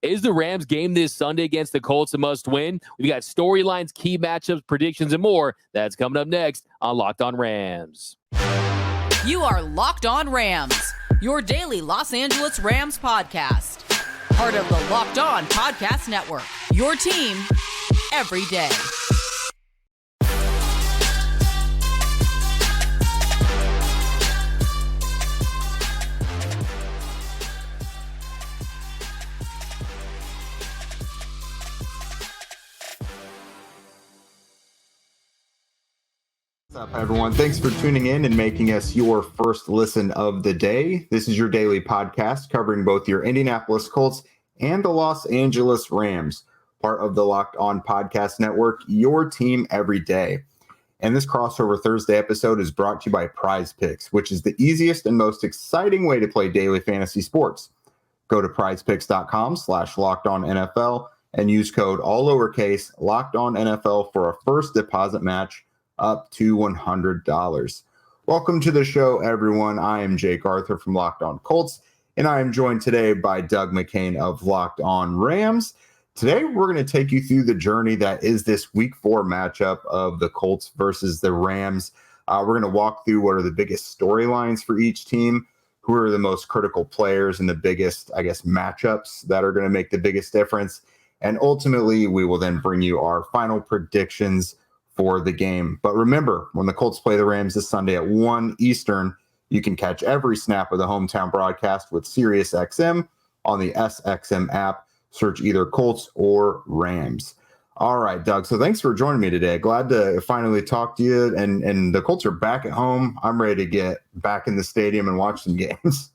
Is the Rams game this Sunday against the Colts a must-win? We've got storylines, key matchups, predictions, and more. That's coming up next on Locked On Rams. You are Locked On Rams, your daily Los Angeles Rams podcast. Part of the Locked On Podcast Network, your team every day. What's up, everyone? Thanks for tuning in and making us your first listen of the day. This is your daily podcast covering both your Indianapolis Colts and the Los Angeles Rams, part of the Locked On Podcast Network, your team every day. And this crossover Thursday episode is brought to you by Prize Picks, which is the easiest and most exciting way to play daily fantasy sports. Go to prizepicks.com/LockedOnNFL and use code all lowercase LockedOnNFL for a first deposit match up to $100. Welcome to the show, everyone. I am Jake Arthur from Locked On Colts, and I am joined today by Doug McCain of Locked On Rams. Today, we're going to take you through the journey that is this Week 4 matchup of the Colts versus the Rams. We're going to walk through what are the biggest storylines for each team, who are the most critical players, and the biggest, matchups that are going to make the biggest difference. And ultimately, we will then bring you our final predictions for the game. But remember, when the Colts play the Rams this Sunday at 1 Eastern, you can catch every snap of the hometown broadcast with SiriusXM on the SXM app. Search either Colts or Rams. All right, Doug. So thanks for joining me today. Glad to finally talk to you. And the Colts are back at home. I'm ready to get back in the stadium and watch some games.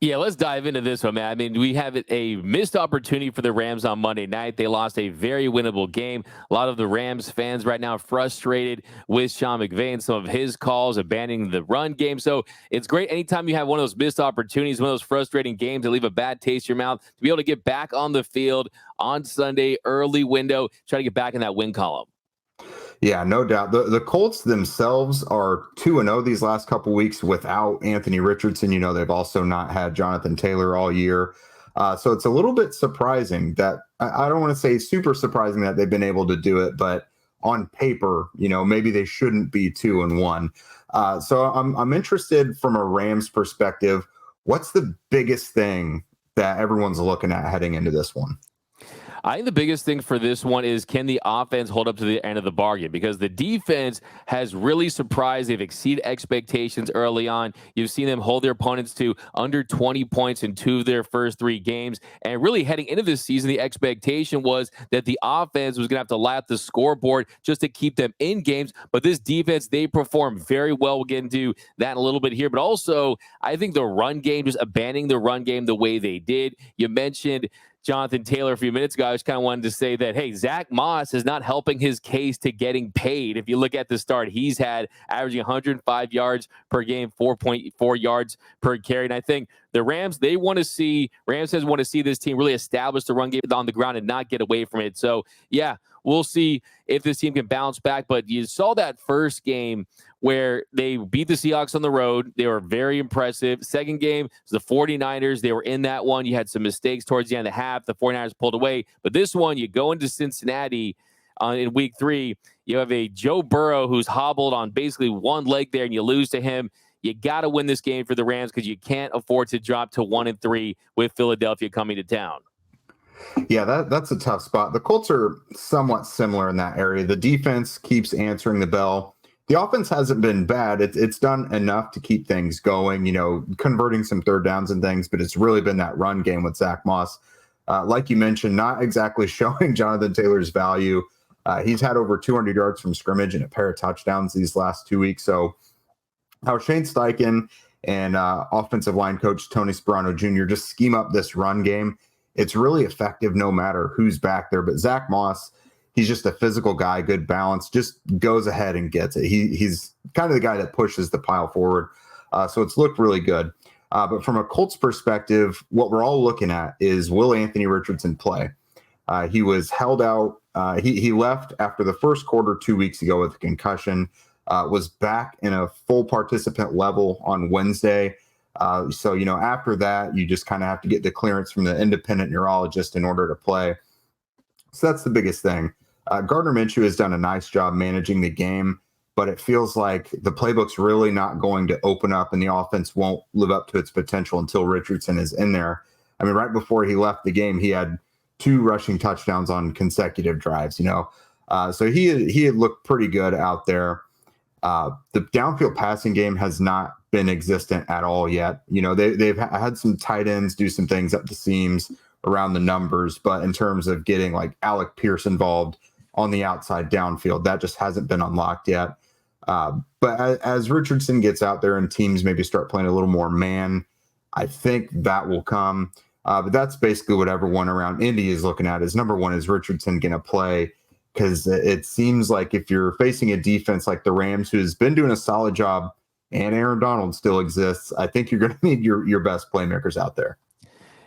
Yeah, let's dive into this one, man. I mean, we have a missed opportunity for the Rams on Monday night. They lost a very winnable game. A lot of the Rams fans right now are frustrated with Sean McVay and some of his calls, abandoning the run game. So it's great anytime you have one of those missed opportunities, one of those frustrating games that leave a bad taste in your mouth, to be able to get back on the field on Sunday, early window, try to get back in that win column. Yeah, no doubt. The Colts themselves are 2-0 these last couple weeks without Anthony Richardson. You know, they've also not had Jonathan Taylor all year. So it's a little bit surprising that I don't want to say super surprising that they've been able to do it, but on paper, you know, maybe they shouldn't be 2-1. So I'm interested from a Rams perspective. What's the biggest thing that everyone's looking at heading into this one? I think the biggest thing for this one is, can the offense hold up to the end of the bargain? Because the defense has really surprised. They've exceeded expectations early on. You've seen them hold their opponents to under 20 points in 2 of their first 3 games. And really heading into this season, the expectation was that the offense was going to have to lap the scoreboard just to keep them in games. But this defense, they perform very well. We'll get into that in a little bit here. But also, I think the run game, just abandoning the run game the way they did. You mentioned Jonathan Taylor a few minutes ago. I just kind of wanted to say that, hey, Zach Moss is not helping his case to getting paid. If you look at the start, he's had averaging 105 yards per game, 4.4 yards per carry. And I think the Rams, Rams fans want to see this team really establish the run game on the ground and not get away from it. So, yeah, we'll see if this team can bounce back. But you saw that first game where they beat the Seahawks on the road. They were very impressive. Second game was the 49ers. They were in that one. You had some mistakes towards the end of the half. The 49ers pulled away. But this one, you go into Cincinnati in week 3. You have a Joe Burrow who's hobbled on basically one leg there, and you lose to him. You got to win this game for the Rams because you can't afford to drop to 1-3 with Philadelphia coming to town. Yeah, that's a tough spot. The Colts are somewhat similar in that area. The defense keeps answering the bell. The offense hasn't been bad. It's done enough to keep things going, you know, converting some third downs and things, but it's really been that run game with Zach Moss. Like you mentioned, not exactly showing Jonathan Taylor's value. He's had over 200 yards from scrimmage and a pair of touchdowns these last 2 weeks. So how Shane Steichen and offensive line coach Tony Sperano Jr. just scheme up this run game, it's really effective no matter who's back there. But Zach Moss, he's just a physical guy, good balance, just goes ahead and gets it. He's kind of the guy that pushes the pile forward. So it's looked really good. But from a Colts perspective, what we're all looking at is, will Anthony Richardson play? He was held out. He left after the first quarter 2 weeks ago with a concussion, was back in a full participant level on Wednesday. So, after that, you just kind of have to get the clearance from the independent neurologist in order to play. So that's the biggest thing. Gardner Minshew has done a nice job managing the game, but it feels like the playbook's really not going to open up and the offense won't live up to its potential until Richardson is in there. I mean, right before he left the game, he had 2 rushing touchdowns on consecutive drives, so he had looked pretty good out there. The downfield passing game has not been existent at all yet. They've had some tight ends do some things up the seams around the numbers, but in terms of getting like Alec Pierce involved on the outside downfield, that just hasn't been unlocked yet. But as Richardson gets out there and teams maybe start playing a little more man, I think that will come. But that's basically what everyone around Indy is looking at is, number one, is Richardson going to play? Because it seems like if you're facing a defense like the Rams, who's been doing a solid job, and Aaron Donald still exists, I think you're going to need your best playmakers out there.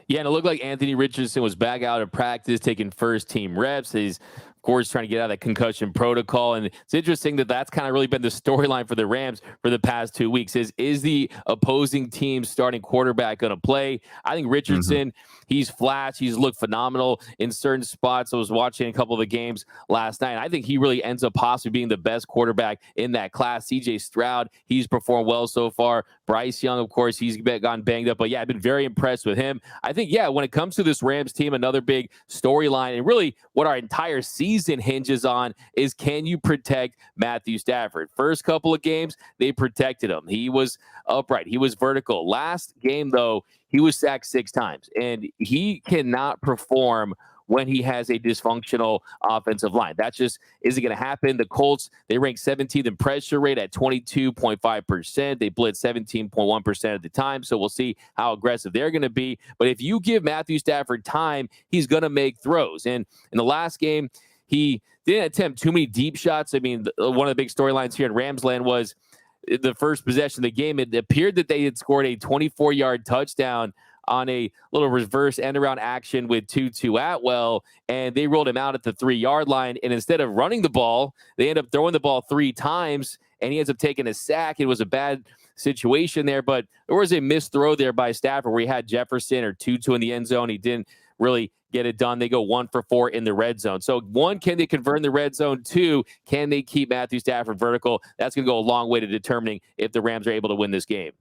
Yeah, and it looked like Anthony Richardson was back out of practice, taking first-team reps. He's, of course, trying to get out of that concussion protocol. And it's interesting that that's kind of really been the storyline for the Rams for the past 2 weeks is the opposing team's starting quarterback going to play? I think Richardson, he's flashed. He's looked phenomenal in certain spots. I was watching a couple of the games last night. I think he really ends up possibly being the best quarterback in that class. CJ Stroud, he's performed well so far. Bryce Young, of course, he's gotten banged up. But, yeah, I've been very impressed with him. I think, yeah, when it comes to this Rams team, another big storyline, and really what our entire season hinges on is, can you protect Matthew Stafford? First couple of games, they protected him. He was upright. He was vertical. Last game, though, he was sacked 6 times, and he cannot perform when he has a dysfunctional offensive line. That just isn't going to happen. The Colts, they rank 17th in pressure rate at 22.5%. They blitz 17.1% at the time, so we'll see how aggressive they're going to be. But if you give Matthew Stafford time, he's going to make throws. And in the last game, he didn't attempt too many deep shots. I mean, one of the big storylines here in Ramsland was the first possession of the game. It appeared that they had scored a 24-yard touchdown on a little reverse end-around action with Tutu Atwell, and they rolled him out at the 3-yard line. And instead of running the ball, they end up throwing the ball 3 times, and he ends up taking a sack. It was a bad situation there, but there was a missed throw there by Stafford where he had Jefferson or Tutu in the end zone. He didn't really get it done. They go 1 for 4 in the red zone. So 1, can they convert in the red zone? 2, can they keep Matthew Stafford vertical? That's going to go a long way to determining if the Rams are able to win this game.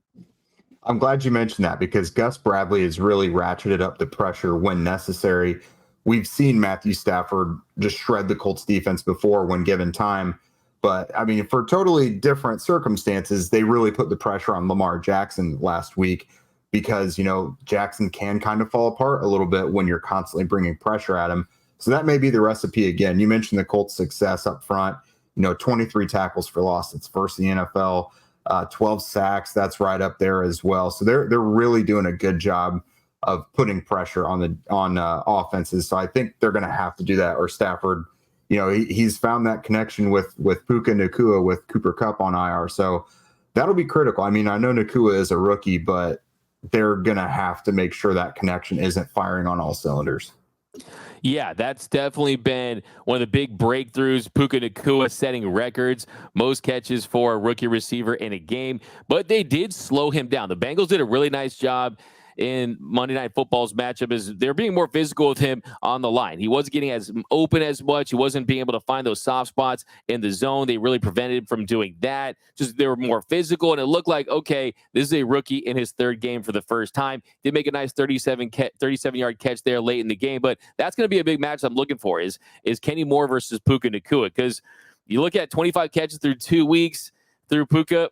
I'm glad you mentioned that, because Gus Bradley has really ratcheted up the pressure when necessary. We've seen Matthew Stafford just shred the Colts defense before when given time. But, I mean, for totally different circumstances, they really put the pressure on Lamar Jackson last week because, Jackson can kind of fall apart a little bit when you're constantly bringing pressure at him. So that may be the recipe again. You mentioned the Colts' success up front, 23 tackles for loss. That's first in the NFL. 12 sacks, that's right up there as well. So they're really doing a good job of putting pressure on offenses. So I think they're going to have to do that, or Stafford, he's found that connection with Puka Nacua, with Cooper Kupp on IR. So that'll be critical. I mean, I know Nacua is a rookie, but they're going to have to make sure that connection isn't firing on all cylinders. Yeah, that's definitely been one of the big breakthroughs. Puka Nacua setting records, most catches for a rookie receiver in a game, but they did slow him down. The Bengals did a really nice job in Monday Night Football's matchup, is they're being more physical with him on the line. He wasn't getting as open as much. He wasn't being able to find those soft spots in the zone. They really prevented him from doing that. Just they were more physical, and it looked like, okay, this is a rookie in his 3rd game for the first time. Did make a nice 37-yard catch there late in the game, but that's going to be a big match I'm looking for is Kenny Moore versus Puka Nacua, because you look at 25 catches through 2 weeks, through Puka,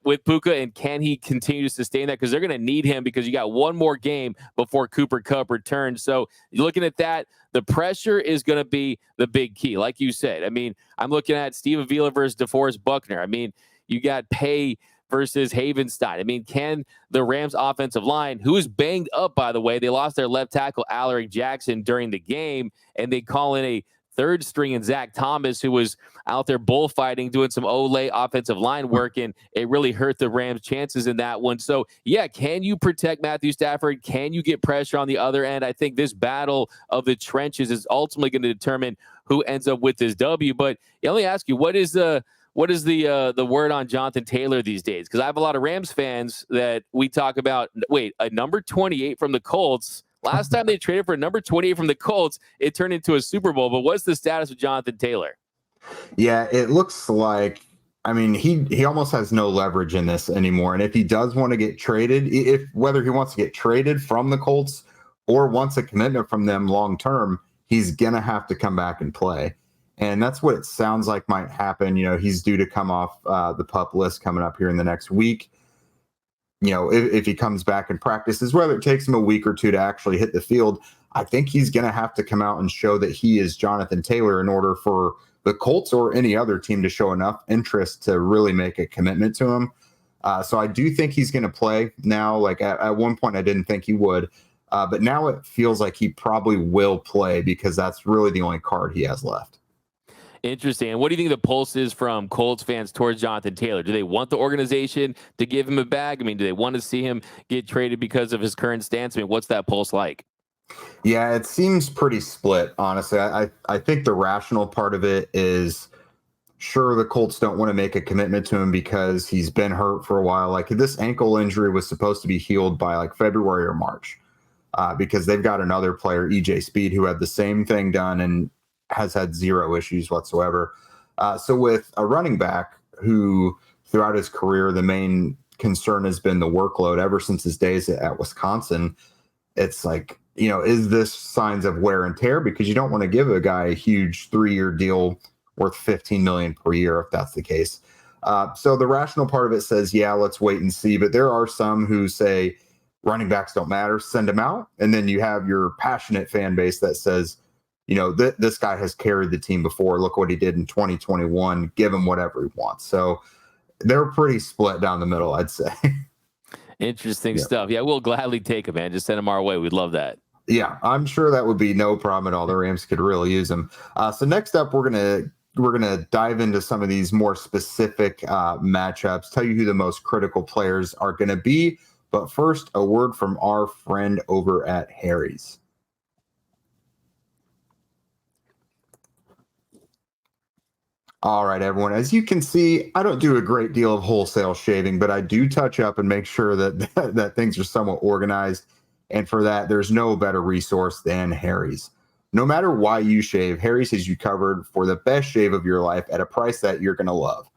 and can he continue to sustain that? Because they're going to need him, because you got one more game before Cooper Kupp returns. So you're looking at that. The pressure is going to be the big key. Like you said, I mean, I'm looking at Steve Avila versus DeForest Buckner. I mean, you got Pay versus Havenstein. I mean, can the Rams offensive line, who is banged up, by the way, they lost their left tackle, Alaric Jackson, during the game, and they call in a 3rd string in Zach Thomas, who was out there bullfighting, doing some Olay offensive line work, and it really hurt the Rams' chances in that one. So, yeah, can you protect Matthew Stafford? Can you get pressure on the other end? I think this battle of the trenches is ultimately going to determine who ends up with this W. But let me ask you, what is the what is the word on Jonathan Taylor these days? Because I have a lot of Rams fans that we talk about. Wait, a number 28 from the Colts. Last time they traded for a number 28 from the Colts, it turned into a Super Bowl. But what's the status of Jonathan Taylor? Yeah, it looks like, I mean, he almost has no leverage in this anymore. And if he does want to get traded, whether he wants to get traded from the Colts or wants a commitment from them long term, he's gonna have to come back and play. And that's what it sounds like might happen. He's due to come off the PUP list coming up here in the next week. If he comes back and practices, whether it takes him a week or two to actually hit the field, I think he's going to have to come out and show that he is Jonathan Taylor in order for the Colts or any other team to show enough interest to really make a commitment to him. So I do think he's going to play now. Like at one point, I didn't think he would. But now it feels like he probably will play because that's really the only card he has left. Interesting. And what do you think the pulse is from Colts fans towards Jonathan Taylor? Do they want the organization to give him a bag? I mean, do they want to see him get traded because of his current stance? I mean, what's that pulse like? Yeah, it seems pretty split, honestly. I think the rational part of it is, sure, the Colts don't want to make a commitment to him because he's been hurt for a while. Like, this ankle injury was supposed to be healed by like February or March because they've got another player, EJ Speed, who had the same thing done and has had zero issues whatsoever. So with a running back who throughout his career, the main concern has been the workload ever since his days at Wisconsin. It's like, is this signs of wear and tear? Because you don't want to give a guy a huge 3-year deal worth $15 million per year if that's the case. So the rational part of it says, yeah, let's wait and see. But there are some who say running backs don't matter, send them out. And then you have your passionate fan base that says, this guy has carried the team before. Look what he did in 2021. Give him whatever he wants. So they're pretty split down the middle, I'd say. Interesting stuff. Yeah, we'll gladly take him, man. Just send him our way. We'd love that. Yeah, I'm sure that would be no problem at all. The Rams could really use him. So next up, we're gonna dive into some of these more specific matchups. Tell you who the most critical players are going to be. But first, a word from our friend over at Harry's. All right, everyone. As you can see, I don't do a great deal of wholesale shaving, but I do touch up and make sure that things are somewhat organized. And for that, there's no better resource than Harry's. No matter why you shave, Harry's has you covered for the best shave of your life at a price that you're going to love.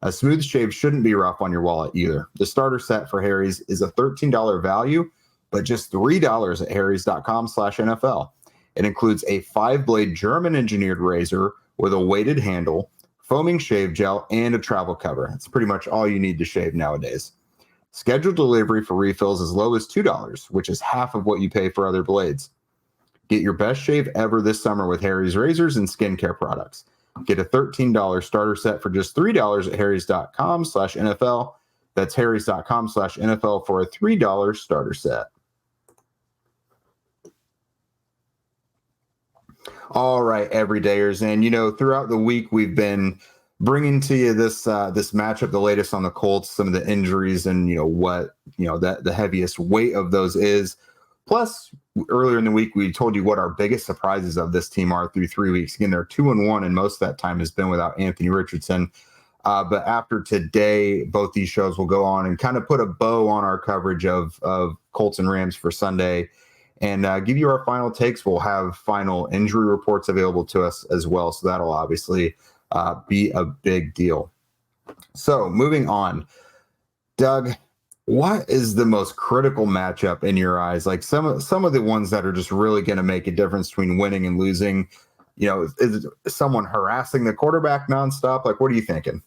A smooth shave shouldn't be rough on your wallet either. The starter set for Harry's is a $13 value, but just $3 at harrys.com/NFL. It includes a 5-blade German-engineered razor with a weighted handle, foaming shave gel, and a travel cover. That's pretty much all you need to shave nowadays. Scheduled delivery for refills as low as $2, which is half of what you pay for other blades. Get your best shave ever this summer with Harry's razors and skincare products. Get a $13 starter set for just $3 at harrys.com/NFL. That's harrys.com/NFL for a $3 starter set. All right, everydayers. And, throughout the week, we've been bringing to you this matchup, the latest on the Colts, some of the injuries and, what, the heaviest weight of those is. Plus, earlier in the week, we told you what our biggest surprises of this team are through 3 weeks. Again, they're 2-1, and most of that time has been without Anthony Richardson. But after today, both these shows will go on and kind of put a bow on our coverage of Colts and Rams for Sunday and give you our final takes. We'll have final injury reports available to us as well. So that'll obviously be a big deal. So moving on, Doug, what is the most critical matchup in your eyes? Like some of the ones that are just really going to make a difference between winning and losing. Is someone harassing the quarterback nonstop? Like, what are you thinking?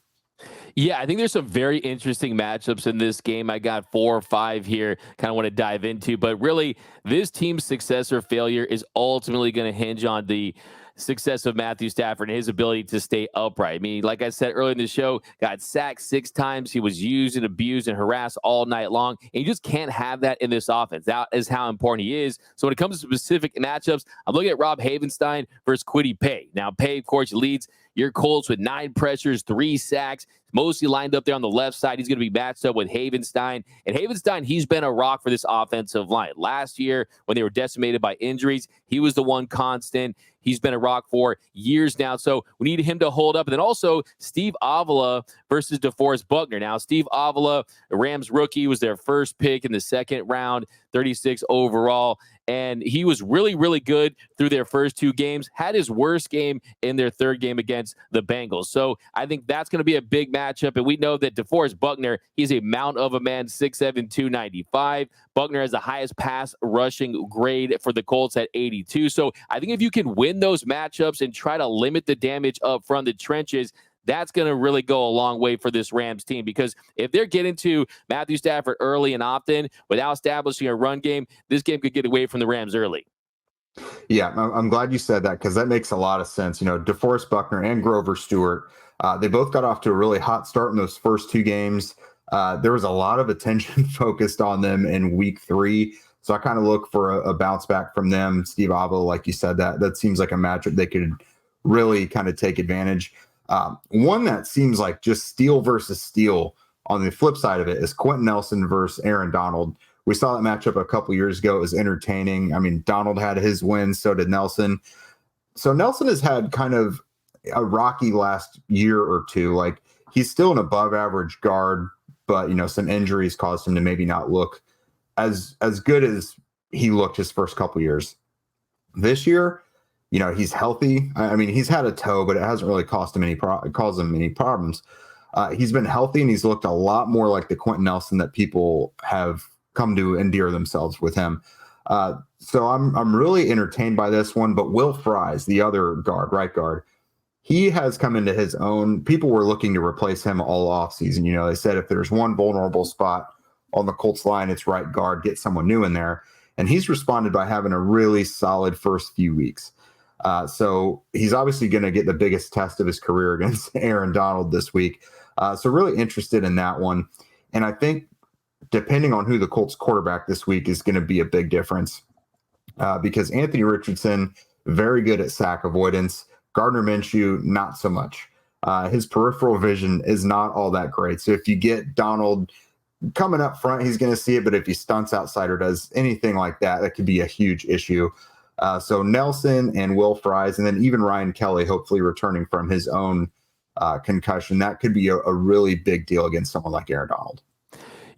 Yeah, I think there's some very interesting matchups in this game. I got 4 or 5 here, kind of want to dive into. But really, this team's success or failure is ultimately going to hinge on the success of Matthew Stafford and his ability to stay upright. I mean, like I said earlier in the show, got sacked 6 times. He was used and abused and harassed all night long. And you just can't have that in this offense. That is how important he is. So when it comes to specific matchups, I'm looking at Rob Havenstein versus Kwity Paye. Now, Paye, of course, leads your Colts with 9 pressures, 3 sacks, mostly lined up there on the left side. He's going to be matched up with Havenstein. And Havenstein, he's been a rock for this offensive line. Last year, when they were decimated by injuries, He was the one constant. He's been a rock for years now. So we need him to hold up. And then also Steve Avila versus DeForest Buckner. Now, Steve Avila, a Rams rookie, was their first pick in the second round, 36 overall. And he was really, really good through their first two games, had his worst game in their third game against the Bengals. So I think that's going to be a big matchup. And we know that DeForest Buckner, he's a mount of a man, 6'7", 295. Buckner has the highest pass rushing grade for the Colts at 82. So I think if you can win those matchups and try to limit the damage up from the trenches, that's going to really go a long way for this Rams team, because if they're getting to Matthew Stafford early and often without establishing a run game, this game could get away from the Rams early. Yeah, I'm glad you said that, because that makes a lot of sense. DeForest Buckner and Grover Stewart, they both got off to a really hot start in those first two games. There was a lot of attention focused on them in week 3. So I kind of look for a bounce back from them. Steve Avila, like you said, that seems like a matchup they could really kind of take advantage. One that seems like just steal versus steal on the flip side of it is Quentin Nelson versus Aaron Donald. We saw that matchup a couple years ago. It was entertaining. I mean, Donald had his wins, so did Nelson. So Nelson has had kind of a rocky last year or two. Like, he's still an above average guard, but, some injuries caused him to maybe not look as good as he looked his first couple years. This year, he's healthy. I mean, he's had a toe, but it hasn't really caused him any problems. He's been healthy, and he's looked a lot more like the Quentin Nelson that people have come to endear themselves with him. So I'm really entertained by this one. But Will Fries, the other guard, right guard, he has come into his own. People were looking to replace him all offseason. They said if there's one vulnerable spot on the Colts line, it's right guard. Get someone new in there. And he's responded by having a really solid first few weeks. So he's obviously going to get the biggest test of his career against Aaron Donald this week. So really interested in that one. And I think depending on who the Colts quarterback this week is going to be a big difference, because Anthony Richardson, very good at sack avoidance. Gardner Minshew, not so much. His peripheral vision is not all that great. So if you get Donald coming up front, he's going to see it. But if he stunts outside or does anything like that, that could be a huge issue. So Nelson and Will Fries, and then even Ryan Kelly, hopefully returning from his own concussion, that could be a really big deal against someone like Aaron Donald.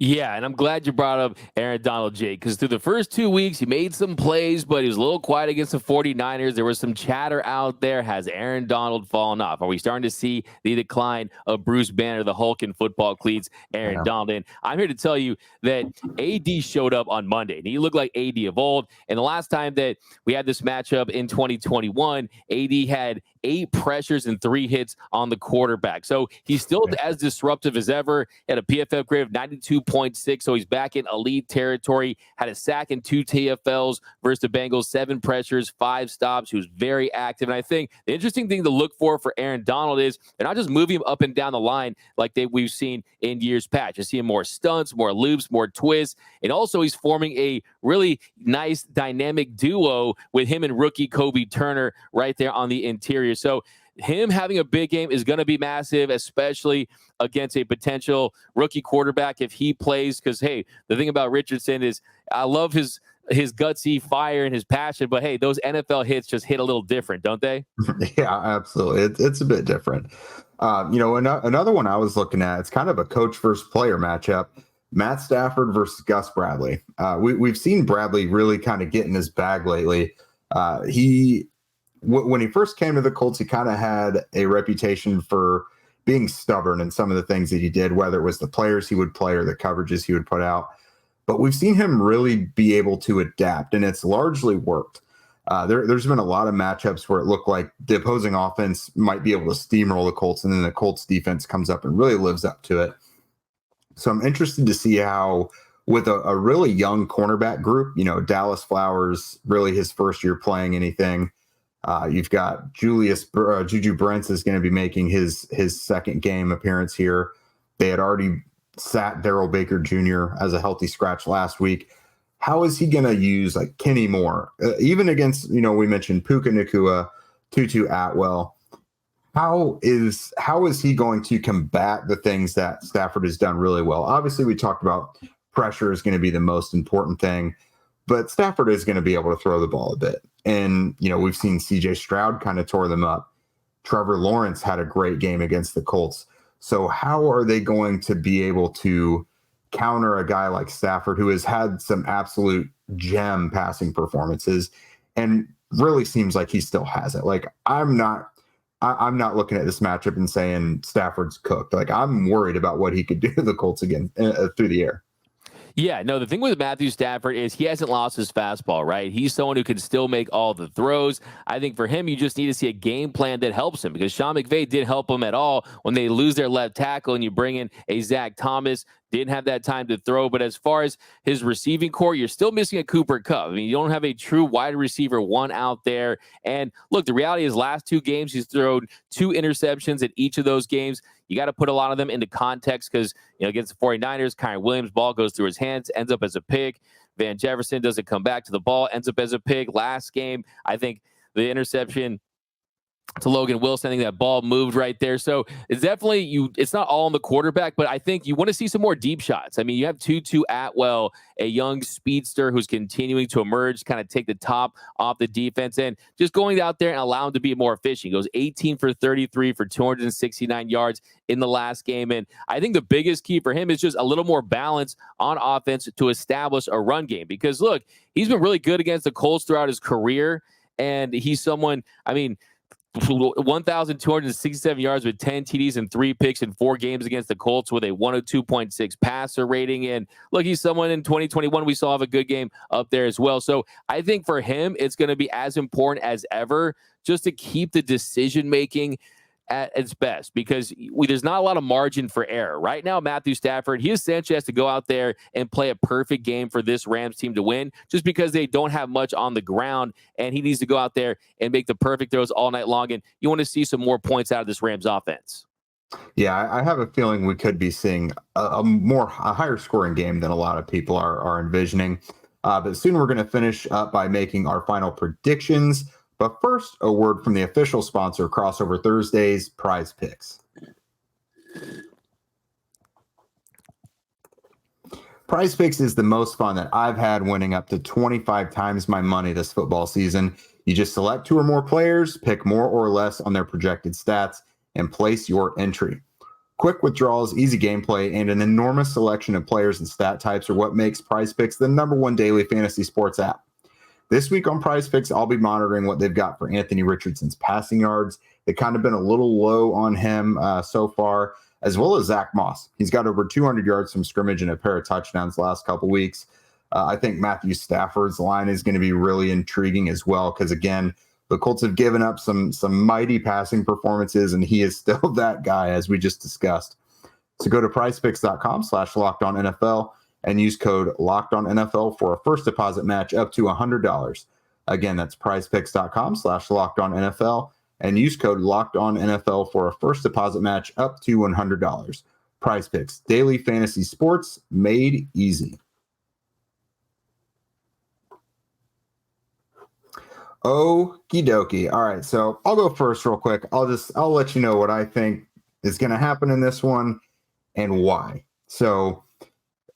Yeah, and I'm glad you brought up Aaron Donald, Jake, because through the first 2 weeks, he made some plays, but he was a little quiet against the 49ers. There was some chatter out there. Has Aaron Donald fallen off? Are we starting to see the decline of Bruce Banner, the Hulk in football cleats, Aaron Donald? And I'm here to tell you that AD showed up on Monday, and he looked like AD of old. And the last time that we had this matchup in 2021, AD had 8 pressures and 3 hits on the quarterback. So he's still as disruptive as ever. He had a PFF grade of 92.6, so he's back in elite territory. Had a sack and 2 TFLs versus the Bengals, 7 pressures, 5 stops. He was very active. And I think the interesting thing to look for Aaron Donald is they're not just moving him up and down the line like we've seen in years past. You're seeing more stunts, more loops, more twists. And also he's forming a really nice dynamic duo with him and rookie Kobe Turner right there on the interior. So him having a big game is going to be massive, especially against a potential rookie quarterback if he plays. Because, hey, the thing about Richardson is I love his gutsy fire and his passion, but, hey, those NFL hits just hit a little different, don't they? Yeah, absolutely. It's a bit different. Another one I was looking at, it's kind of a coach versus player matchup. Matt Stafford versus Gus Bradley. We've seen Bradley really kind of get in his bag lately. When he first came to the Colts, he kind of had a reputation for being stubborn in some of the things that he did, whether it was the players he would play or the coverages he would put out. But we've seen him really be able to adapt, and it's largely worked. There's been a lot of matchups where it looked like the opposing offense might be able to steamroll the Colts, and then the Colts defense comes up and really lives up to it. So I'm interested to see how, with a really young cornerback group, Dallas Flowers, really his first year playing anything. You've got Juju Brents is going to be making his second game appearance here. They had already sat Darrell Baker Jr. as a healthy scratch last week. How is he going to use like Kenny Moore, even against, we mentioned Puka Nacua, Tutu Atwell? How is he going to combat the things that Stafford has done really well? Obviously, we talked about pressure is going to be the most important thing. but Stafford is going to be able to throw the ball a bit. And, we've seen CJ Stroud kind of tore them up. Trevor Lawrence had a great game against the Colts. So how are they going to be able to counter a guy like Stafford, who has had some absolute gem passing performances and really seems like he still has it? Like, I'm not looking at this matchup and saying Stafford's cooked. Like, I'm worried about what he could do to the Colts again through the air. Yeah, no, the thing with Matthew Stafford is he hasn't lost his fastball, right? He's someone who can still make all the throws. I think for him, you just need to see a game plan that helps him, because Sean McVay didn't help him at all when they lose their left tackle and you bring in a Zach Thomas. Didn't have that time to throw. But as far as his receiving core, you're still missing a Cooper Kupp. I mean, you don't have a true wide receiver one out there. And look, the reality is last 2 games, he's thrown 2 interceptions in each of those games. You got to put a lot of them into context because, against the 49ers, Kyren Williams' ball goes through his hands, ends up as a pick. Van Jefferson doesn't come back to the ball, ends up as a pick. Last game, I think the interception to Logan Wilson, I think that ball moved right there. So it's definitely it's not all on the quarterback, but I think you want to see some more deep shots. I mean, you have Tutu Atwell, a young speedster who's continuing to emerge, kind of take the top off the defense, and just going out there and allow him to be more efficient. He goes 18 for 33 for 269 yards in the last game. And I think the biggest key for him is just a little more balance on offense to establish a run game, because look, he's been really good against the Colts throughout his career. And he's someone, 1,267 yards with 10 TDs and 3 picks in 4 games against the Colts with a 102.6 passer rating. And look, he's someone in 2021 we saw have a good game up there as well. So I think for him, it's going to be as important as ever just to keep the decision-making at its best, because there's not a lot of margin for error. Right now, Matthew Stafford, he essentially has to go out there and play a perfect game for this Rams team to win, just because they don't have much on the ground, and he needs to go out there and make the perfect throws all night long, and you want to see some more points out of this Rams offense. Yeah, I have a feeling we could be seeing a higher scoring game than a lot of people are envisioning. But soon we're going to finish up by making our final predictions. But first, a word from the official sponsor, Crossover Thursdays, Prize Picks. Prize Picks is the most fun that I've had, winning up to 25 times my money this football season. You just select 2 or more players, pick more or less on their projected stats, and place your entry. Quick withdrawals, easy gameplay, and an enormous selection of players and stat types are what makes Prize Picks the #1 daily fantasy sports app. This week on Prize Picks, I'll be monitoring what they've got for Anthony Richardson's passing yards. They've kind of been a little low on him so far, as well as Zach Moss. He's got over 200 yards from scrimmage and a pair of touchdowns the last couple weeks. I think Matthew Stafford's line is going to be really intriguing as well, because, again, the Colts have given up some mighty passing performances, and he is still that guy, as we just discussed. So go to prizepicks.com/LockedOnNFL and use code LockedOnNFL for a first deposit match up to $100. Again, that's prizepicks.com/LockedOnNFL and use code LockedOnNFL for a first deposit match up to $100. Prize Picks, daily fantasy sports made easy. Okie dokie. All right, so I'll go first real quick. I'll let you know what I think is going to happen in this one and why. So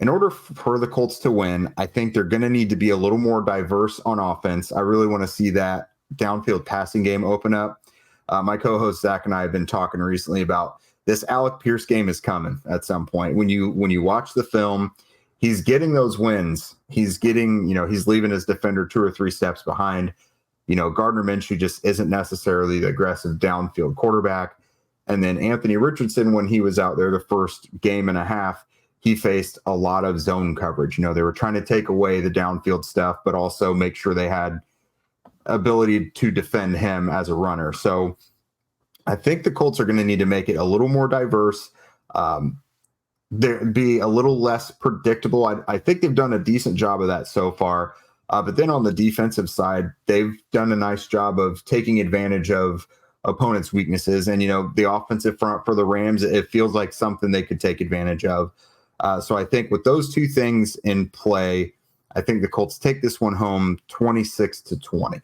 in order for the Colts to win, I think they're going to need to be a little more diverse on offense. I really want to see that downfield passing game open up. My co-host Zach and I have been talking recently about this Alec Pierce game is coming at some point. When you watch the film, he's getting those wins. He's getting, he's leaving his defender 2 or 3 steps behind. Gardner Minshew just isn't necessarily the aggressive downfield quarterback. And then Anthony Richardson, when he was out there the first game and a half, he faced a lot of zone coverage. They were trying to take away the downfield stuff, but also make sure they had ability to defend him as a runner. So I think the Colts are going to need to make it a little more diverse, be a little less predictable. I think they've done a decent job of that so far. But then on the defensive side, they've done a nice job of taking advantage of opponents' weaknesses. And, the offensive front for the Rams, it feels like something they could take advantage of. So I think with those 2 things in play, I think the Colts take this one home 26-20.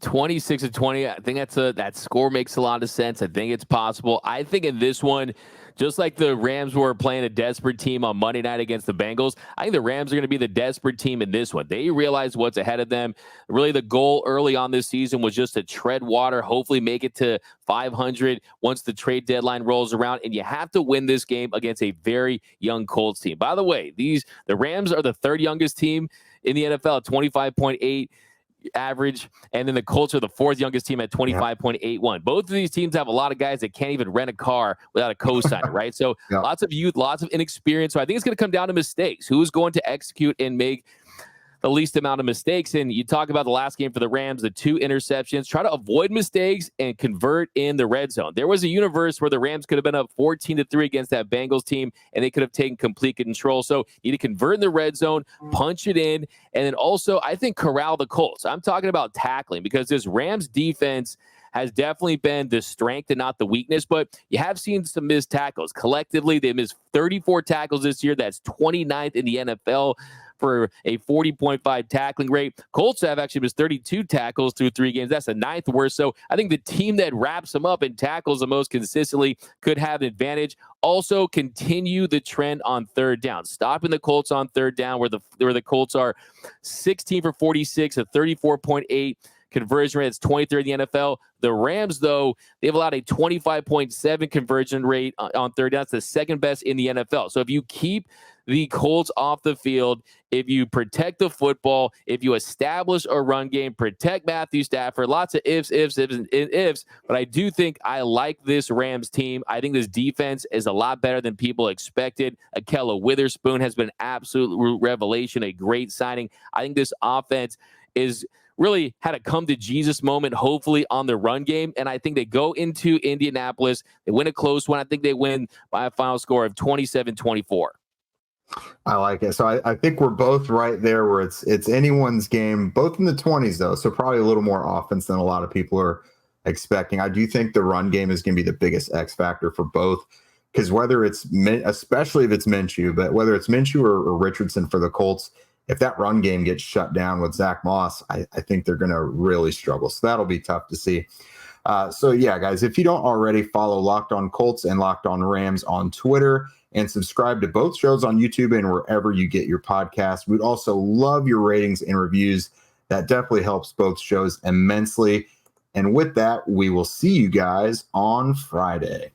26-20. I think that score makes a lot of sense. I think it's possible. I think in this one, just like the Rams were playing a desperate team on Monday night against the Bengals, I think the Rams are going to be the desperate team in this one. They realize what's ahead of them. Really, the goal early on this season was just to tread water, hopefully make it to 500 once the trade deadline rolls around. And you have to win this game against a very young Colts team. By the way, the Rams are the third youngest team in the NFL at 25.8 average, and then the Colts are the fourth youngest team at 25.81. Both of these teams have a lot of guys that can't even rent a car without a co-signer, right? So lots of youth, lots of inexperience. So I think it's going to come down to mistakes. Who's going to execute and make the least amount of mistakes? And you talk about the last game for the Rams, the 2 interceptions. Try to avoid mistakes and convert in the red zone. There was a universe where the Rams could have been up 14-3 against that Bengals team, and they could have taken complete control. So you need to convert in the red zone, punch it in, and then also I think corral the Colts. I'm talking about tackling, because this Rams defense has definitely been the strength and not the weakness, but you have seen some missed tackles. Collectively, they missed 34 tackles this year. That's 29th in the NFL for a 40.5 tackling rate. Colts have actually missed 32 tackles through 3 games. That's the 9th worst. So I think the team that wraps them up and tackles the most consistently could have an advantage. Also, continue the trend on third down. Stopping the Colts on third down, where the Colts are 16 for 46, a 34.8 conversion rate. It's 23rd in the NFL. The Rams, though, they've allowed a 25.7 conversion rate on third down. That's the second best in the NFL. So if you keep the Colts off the field, if you protect the football, if you establish a run game, protect Matthew Stafford, lots of ifs, and ifs. But I do think I like this Rams team. I think this defense is a lot better than people expected. Akella Witherspoon has been absolute revelation, a great signing. I think this offense is really had a come-to-Jesus moment, hopefully, on the run game. And I think they go into Indianapolis. They win a close one. I think they win by a final score of 27-24. I like it. So I think we're both right there where it's anyone's game, both in the 20s, though. So probably a little more offense than a lot of people are expecting. I do think the run game is going to be the biggest X factor for both, because whether it's, especially if it's Minshew, but whether it's Minshew or Richardson for the Colts, if that run game gets shut down with Zach Moss, I think they're going to really struggle. So that'll be tough to see. So yeah, guys, if you don't already, follow Locked On Colts and Locked On Rams on Twitter, and subscribe to both shows on YouTube and wherever you get your podcasts. We'd also love your ratings and reviews. That definitely helps both shows immensely. And with that, we will see you guys on Friday.